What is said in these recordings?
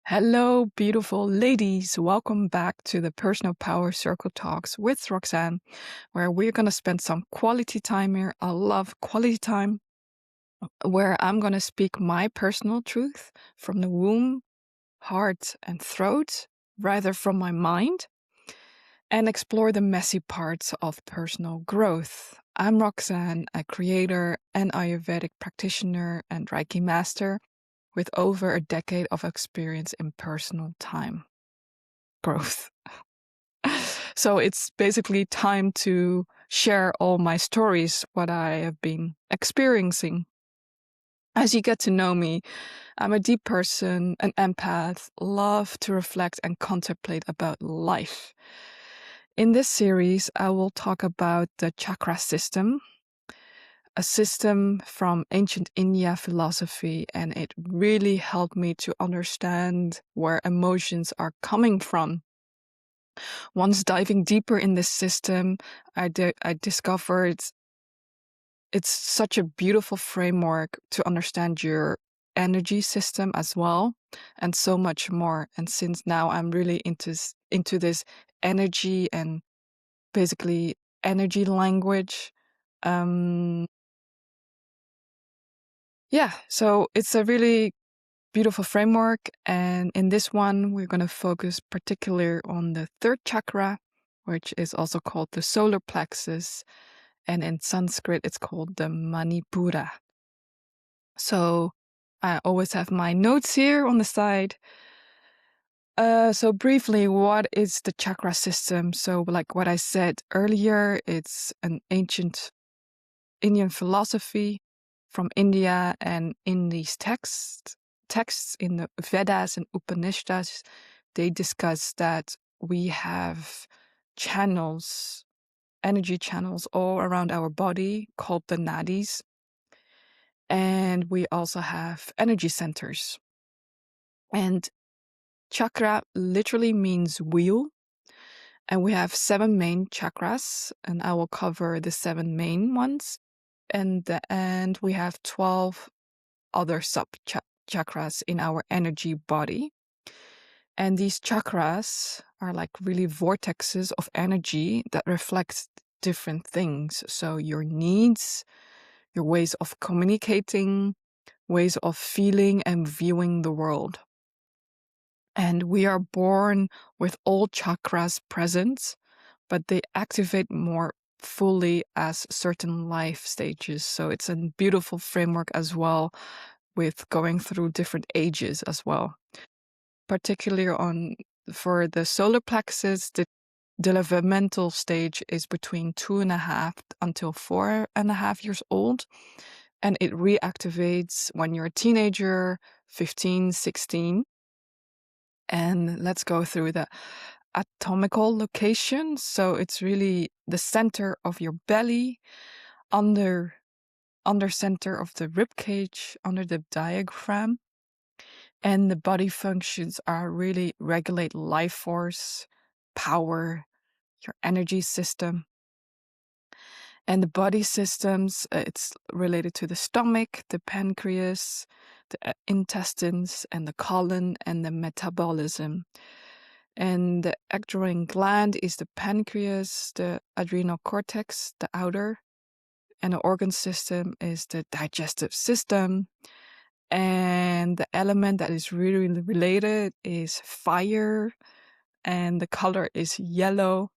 Hello, beautiful ladies. Welcome back to the Personal Power Circle Talks with Roxane, where we're going to spend some quality time here. I love quality time, where I'm going to speak my personal truth from the womb, heart, and throat, rather from my mind, and explore the messy parts of personal growth. I'm Roxane, a creator and Ayurvedic practitioner and Reiki master with over a decade of experience in personal time growth. So it's basically time to share all my stories, what I have been experiencing. As you get to know me, I'm a deep person, an empath, love to reflect and contemplate about life. In this series, I will talk about the chakra system, a system from ancient India philosophy, and it really helped me to understand where emotions are coming from. Once diving deeper in this system, I discovered it's such a beautiful framework to understand your energy system as well, and so much more. And since now I'm really into this energy and basically energy language, so it's a really beautiful framework. And in this one, we're going to focus particularly on the third chakra, which is also called the solar plexus. And in Sanskrit, it's called the Manipura. So I always have my notes here on the side. So briefly, what is the chakra system? So like what I said earlier, it's an ancient Indian philosophy from India, and in these texts in the Vedas and Upanishads, they discuss that we have channels, energy channels all around our body called the nadis. And we also have energy centers. And chakra literally means wheel. And we have 7 main chakras, and I will cover the 7 main ones. And we have 12 other sub-chakras in our energy body. And these chakras are like really vortexes of energy that reflect different things. So your needs, your ways of communicating, ways of feeling and viewing the world. And we are born with all chakras present, but they activate more fully as certain life stages. So it's a beautiful framework as well, with going through different ages as well. Particularly for the solar plexus, the developmental stage is between 2.5 until 4.5 years old. And it reactivates when you're a teenager, 15, 16. And let's go through the anatomical location. So it's really the center of your belly, under center of the rib cage, under the diaphragm. And the body functions are really regulate life force, power, your energy system. And the body systems, it's related to the stomach, the pancreas, the intestines, and the colon, and the metabolism. And the adrenal gland is the pancreas, the adrenal cortex, the outer, and the organ system is the digestive system. And the element that is really related is fire, and the color is yellow.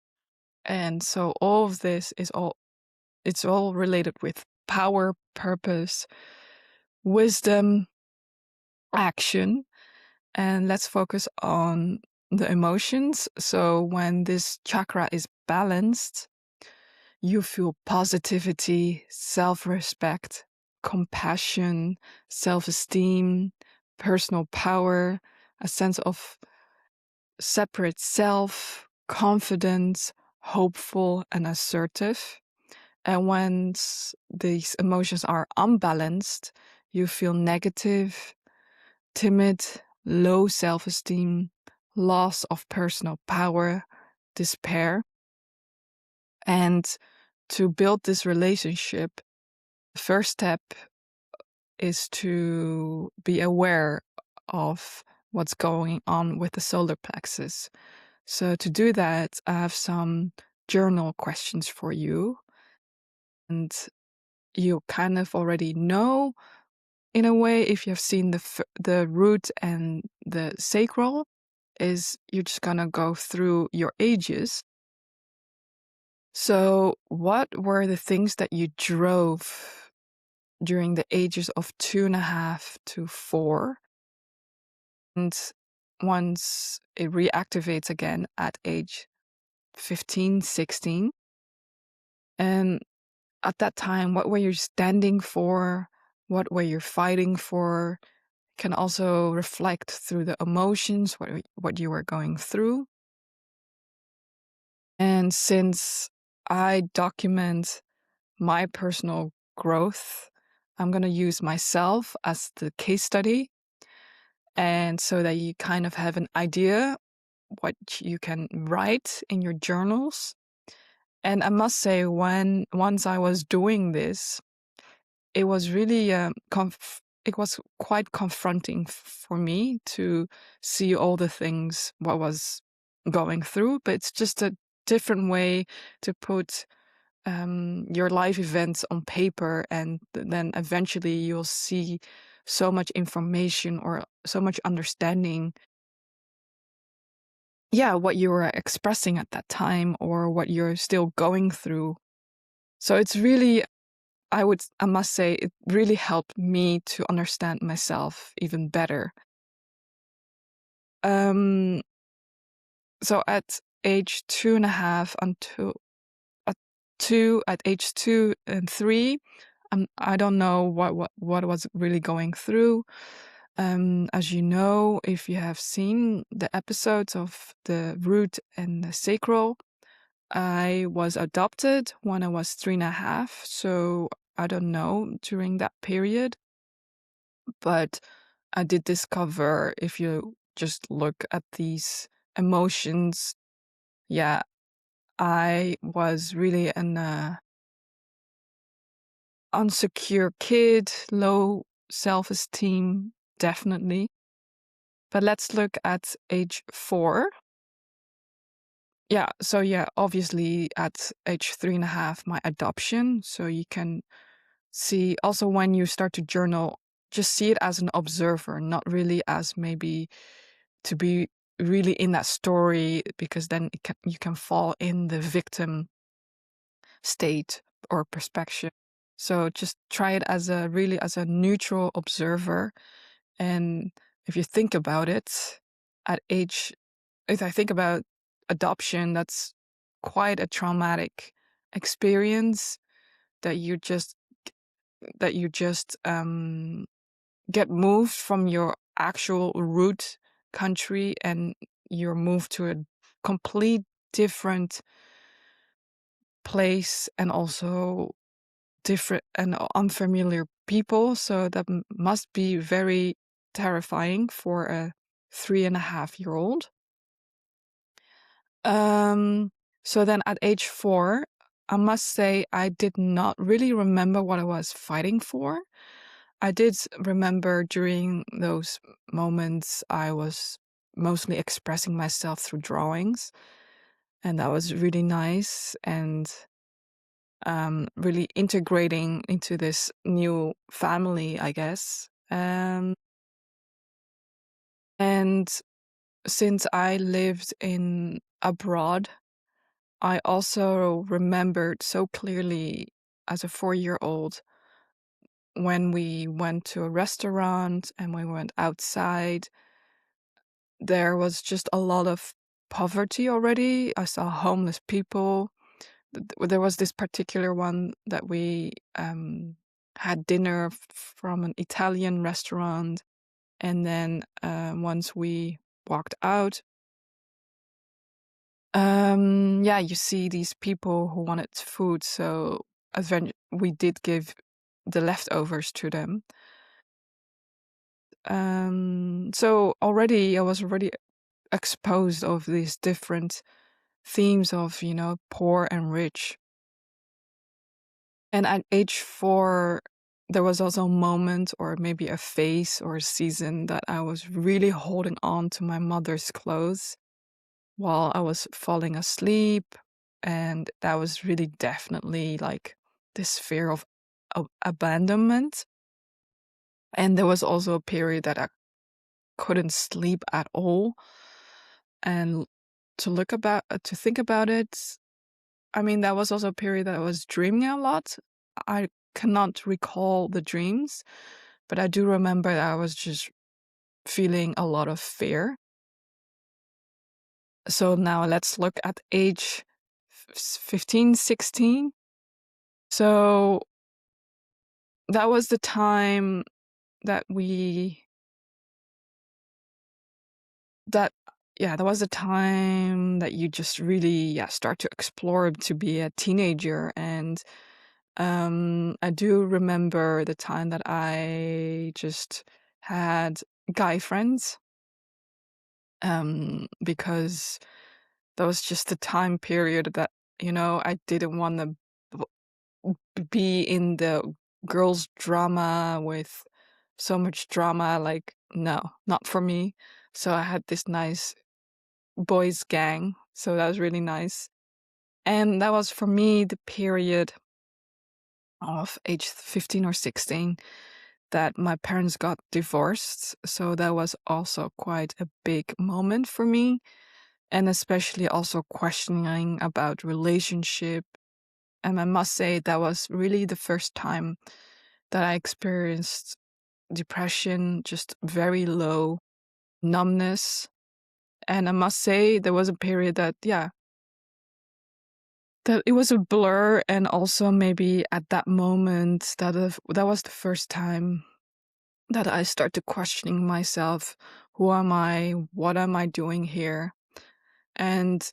And so all of this is it's all related with power, purpose, wisdom, action. And let's focus on the emotions. So when this chakra is balanced, you feel positivity, self-respect, compassion, self-esteem, personal power, a sense of separate self, confidence, hopeful, and assertive. And when these emotions are unbalanced, you feel negative, timid, low self-esteem, loss of personal power, despair. And to build this relationship, the first step is to be aware of what's going on with the solar plexus. So to do that, I have some journal questions for you. And you kind of already know, in a way, if you have seen the root and the sacral, is you're just gonna go through your ages. So what were the things that you drove during the ages of 2.5 to 4? And once it reactivates again at age 15, 16. And at that time, what were you standing for? What were you fighting for? Can also reflect through the emotions, what you were going through. And since I document my personal growth, I'm going to use myself as the case study. And so that you kind of have an idea what you can write in your journals. And I must say, once I was doing this, it was really it was quite confronting for me to see all the things what was going through. But it's just a different way to put your life events on paper, and then eventually you'll see so much information or so much understanding, what you were expressing at that time or what you're still going through. So it's really, I must say, it really helped me to understand myself even better. So at age 2.5 until at age 2 and 3, I don't know what was really going through. As you know, if you have seen the episodes of the root and the sacral, I was adopted when I was 3.5, so I don't know during that period. But I did discover, if you just look at these emotions, I was really an unsecure kid, low self-esteem, definitely. But let's look at age 4. Obviously at age 3.5, my adoption. So you can see also when you start to journal, just see it as an observer, not really as maybe to be really in that story, because then you can fall in the victim state or perspective. So just try it as a neutral observer. And if you think about it, if I think about adoption, that's quite a traumatic experience that you just get moved from your actual root country and you're moved to a complete different place, and also different and unfamiliar people. So that must be very terrifying for a 3.5-year-old. So then at age 4, I must say I did not really remember what I was fighting for. I did remember during those moments I was mostly expressing myself through drawings, and that was really nice, and really integrating into this new family, I guess. And since I lived abroad, I also remembered so clearly as a 4-year-old when we went to a restaurant and we went outside, there was just a lot of poverty already. I saw homeless people. There was this particular one that we had dinner from an Italian restaurant, and then once we walked out, you see these people who wanted food, so we did give the leftovers to them. So I was already exposed of these different themes of, poor and rich. And at age 4, there was also a moment or maybe a phase or a season that I was really holding on to my mother's clothes while I was falling asleep. And that was really definitely like this fear of abandonment. And there was also a period that I couldn't sleep at all. And to think about it, I mean, that was also a period that I was dreaming a lot. I cannot recall the dreams, but I do remember that I was just feeling a lot of fear. So now let's look at age 15, 16. So that was the time that that was the time that you just really start to explore to be a teenager. And I do remember the time that I just had guy friends, because that was just the time period that I didn't want to be in the girls drama with so much drama. Like, no, not for me. So I had this nice boys gang, so that was really nice. And that was for me the period of age 15 or 16 that my parents got divorced. So that was also quite a big moment for me, and especially also questioning about relationship. And I must say that was really the first time that I experienced depression, just very low numbness. And I must say there was a period that it was a blur. And also maybe at that moment that was the first time that I started questioning myself. Who am I? What am I doing here? And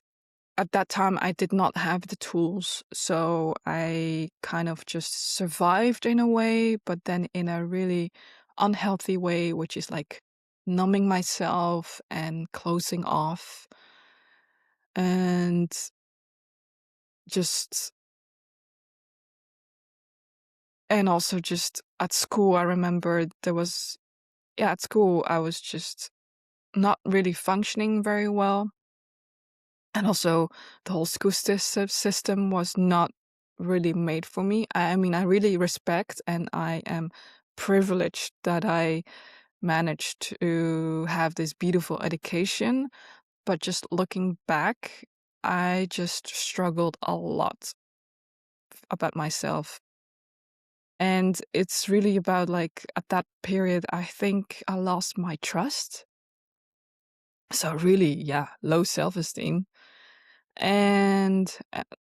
at that time, I did not have the tools. So I kind of just survived in a way, but then in a really unhealthy way, which is like numbing myself and closing off. And just, and also just at school, I remember at school, I was just not really functioning very well. And also the whole school system was not really made for me. I mean, I really respect and I am privileged that I managed to have this beautiful education. But just looking back, I just struggled a lot about myself. And it's really about, like, at that period, I think I lost my trust. So really, low self-esteem. And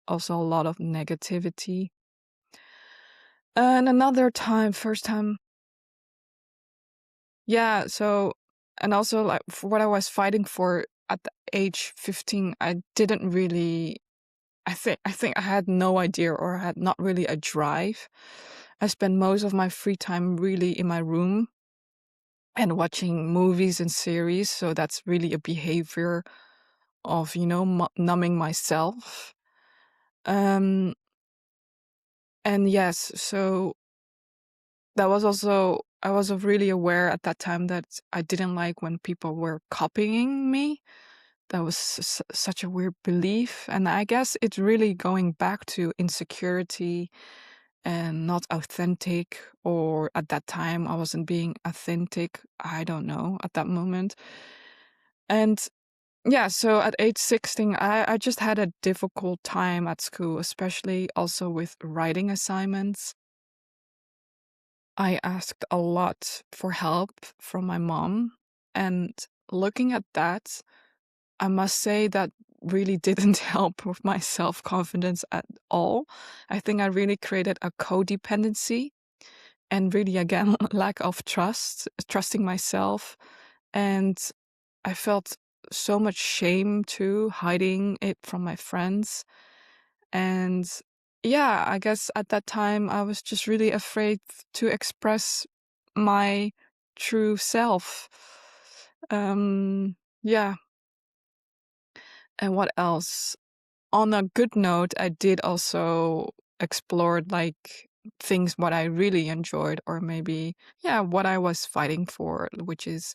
also a lot of negativity. And another time, first time, so, and also like for what I was fighting for at the age 15, I didn't really, I think I had no idea, or I had not really a drive. I spent most of my free time really in my room and watching movies and series. So that's really a behavior of, numbing myself. And yes, so that was also, I was really aware at that time that I didn't like when people were copying me. That was such a weird belief. And I guess it's really going back to insecurity and not authentic, or at that time I wasn't being authentic. I don't know at that moment. And so at age 16, I just had a difficult time at school, especially also with writing assignments. I asked a lot for help from my mom. And looking at that, I must say that really didn't help with my self-confidence at all. I think I really created a codependency and really, again, lack of trusting myself. And I felt so much shame too, hiding it from my friends. And I guess at that time I was just really afraid to express my true self. Um, yeah. And what else? On a good note, I did also explore like things what I really enjoyed, or maybe, yeah, what I was fighting for, which is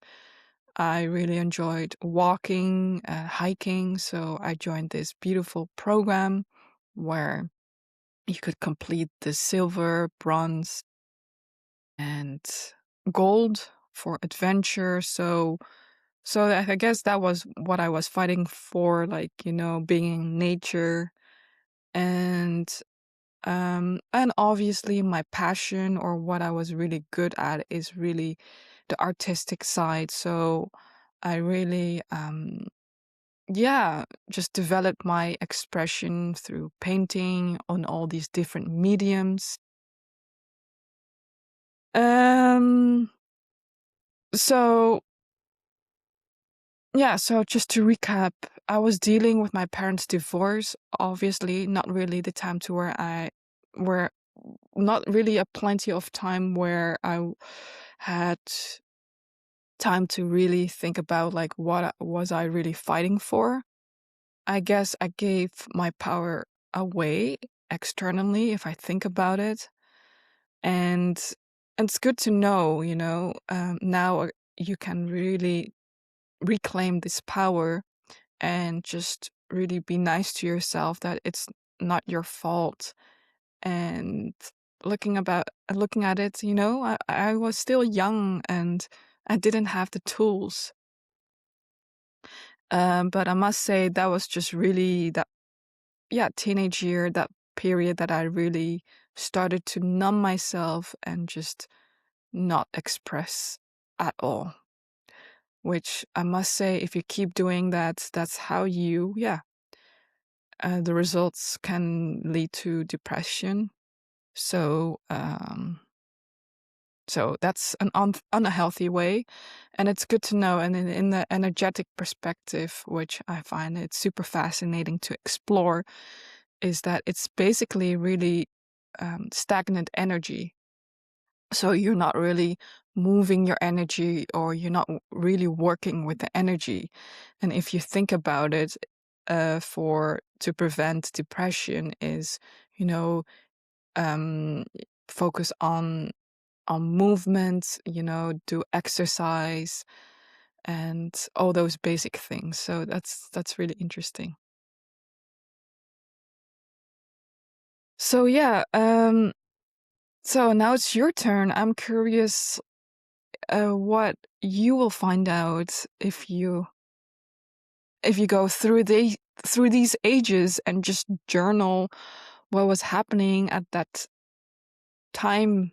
I really enjoyed walking, hiking. So I joined this beautiful program where you could complete the silver, bronze, and gold for adventure. So I guess that was what I was fighting for, like, being in nature. And obviously my passion, or what I was really good at, is really the artistic side. So I really yeah, just developed my expression through painting on all these different mediums. Um so Yeah, so just to recap, I was dealing with my parents' divorce. Obviously, not really the time to where not really a plenty of time where had time to really think about, like, was I really fighting for. I guess I gave my power away externally, if I think about it. And it's good to know, now you can really reclaim this power and just really be nice to yourself that it's not your fault. And looking at it, I was still young and I didn't have the tools. But I must say that was just really that, yeah, teenage year, that period that I really started to numb myself and just not express at all. Which I must say, if you keep doing that, that's how the results can lead to depression. So that's an unhealthy way, and it's good to know. And in the energetic perspective, which I find it super fascinating to explore, is that it's basically really stagnant energy. So you're not really moving your energy, or you're not really working with the energy. And if you think about it, to prevent depression is, you know, um, focus on movement, do exercise and all those basic things. So that's really interesting. So yeah, so now it's your turn. I'm curious what you will find out if you go through these ages and just journal what was happening at that time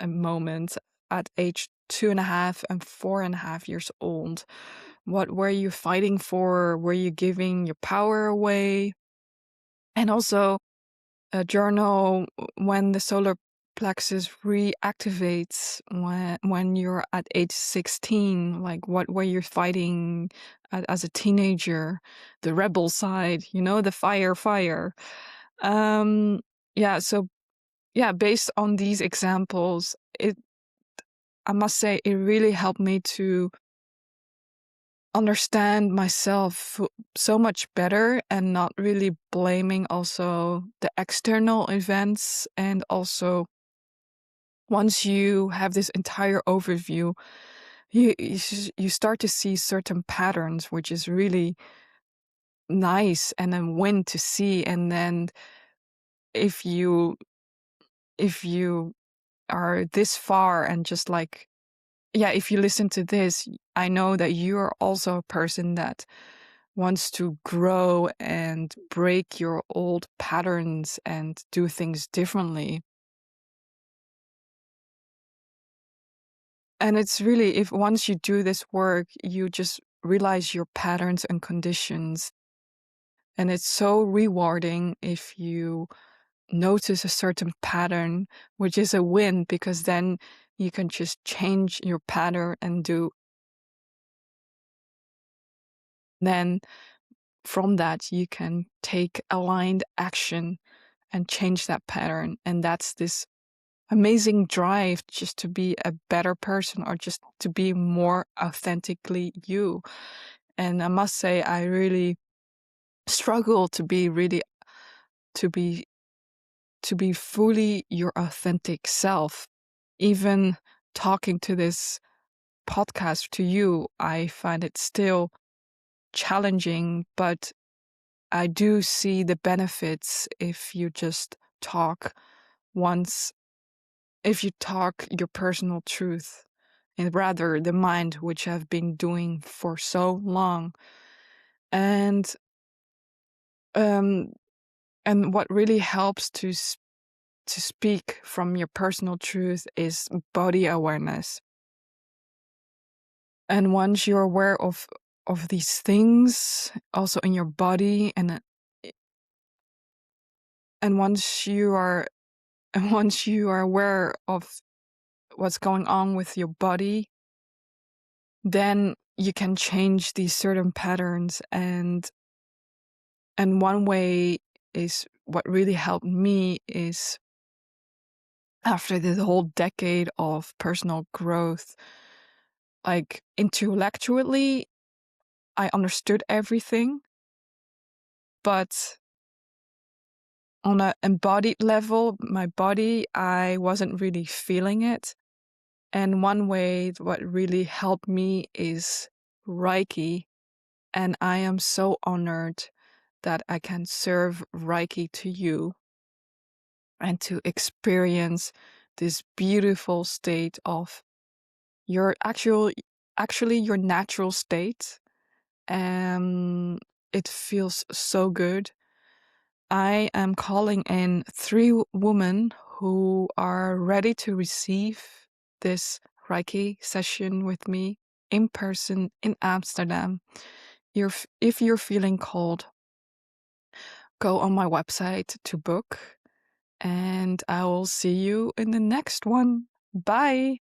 moment at age 2.5 and 4.5 years old. What were you fighting for? Were you giving your power away? And also a journal when the solar plexus reactivates when you're at age 16. Like, what were you fighting as a teenager? The rebel side, the fire. Um, yeah, so yeah, based on these examples, I must say it really helped me to understand myself so much better, and not really blaming also the external events. And also, once you have this entire overview, you start to see certain patterns, which is really nice and then win to see. And then if you are this far, and just like, yeah, if you listen to this, I know that you are also a person that wants to grow and break your old patterns and do things differently. And it's really, if once you do this work, you just realize your patterns and conditions. And it's so rewarding if you notice a certain pattern, which is a win, because then you can just change your pattern and do. Then from that, you can take aligned action and change that pattern. And that's this amazing drive just to be a better person, or just to be more authentically you. And I must say, I really struggle to be to be fully your authentic self. Even talking to this podcast to you, I find it still challenging, but I do see the benefits if you just talk once, if you talk your personal truth, and rather the mind, which I've been doing for so long. And um, and what really helps to speak from your personal truth is body awareness. And once you're aware of these things also in your body, and once you are aware of what's going on with your body, then you can change these certain patterns. And one way is what really helped me is, after this whole decade of personal growth, like intellectually I understood everything, but on an embodied level, my body, I wasn't really feeling it. And one way what really helped me is Reiki. And I am so honored that I can serve Reiki to you and to experience this beautiful state of your actually your natural state. It feels so good. I am calling in 3 women who are ready to receive this Reiki session with me in person in Amsterdam. If you're feeling called, go on my website to book, and I will see you in the next one. Bye!